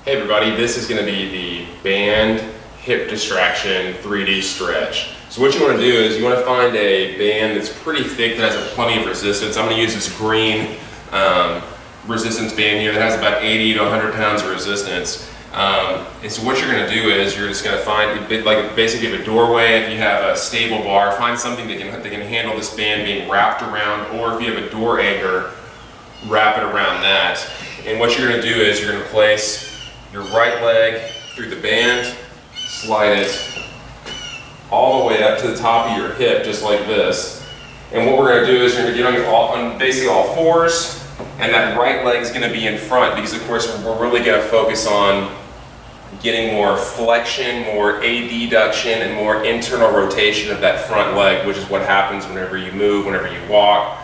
Hey everybody, this is going to be the band hip distraction 3D stretch. So what you want to do is you want to find a band that's pretty thick that has plenty of resistance. I'm going to use this green resistance band here that has about 80 to 100 pounds of resistance. And so what you're going to do is you're just going to find, like basically if a doorway, if you have a stable bar, find something that can handle this band being wrapped around, or if you have a door anchor, wrap it around that. And what you're going to do is you're going to place your right leg through the band, slide it all the way up to the top of your hip, just like this. And what we're going to do is you're going to get on basically all fours, and that right leg is going to be in front, because of course we're really going to focus on getting more flexion, more adduction, and more internal rotation of that front leg, which is what happens whenever you move, whenever you walk,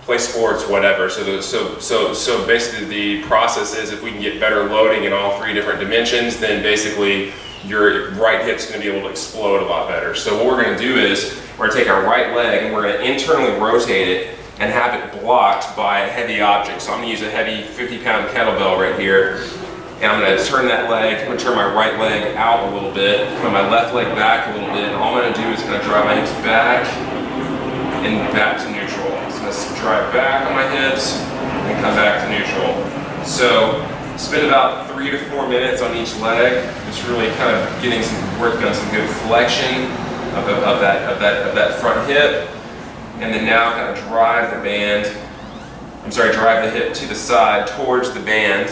play sports, whatever. So basically the process is, if we can get better loading in all three different dimensions, then basically your right hip's going to be able to explode a lot better. So what we're going to do is we're going to take our right leg and we're going to internally rotate it and have it blocked by a heavy object. So I'm going to use a heavy 50-pound kettlebell right here, and I'm going to turn that leg, I'm going to turn my right leg out a little bit, put my left leg back a little bit, and all I'm going to do is kind of drive my hips back and back to neutral. So I'm going to drive back on my hips and come back to neutral. So spend about 3 to 4 minutes on each leg, just really kind of working on some good flexion of that front hip, and then now kind of drive the hip to the side towards the band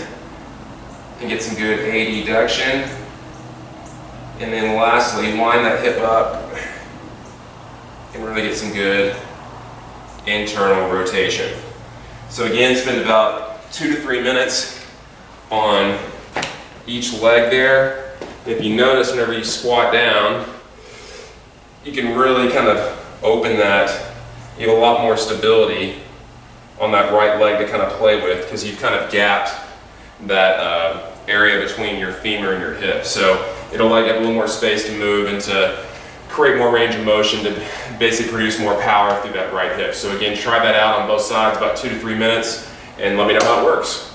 and get some good adduction. And then lastly, line that hip up and really get some good internal rotation. So again, spend about 2 to 3 minutes on each leg there. If you notice, whenever you squat down, you can really kind of open that. You have a lot more stability on that right leg to kind of play with, because you've kind of gapped that area between your femur and your hip. So it'll like have a little more space to move and to create more range of motion to basically produce more power through that right hip. So again, try that out on both sides, about 2 to 3 minutes, and let me know how it works.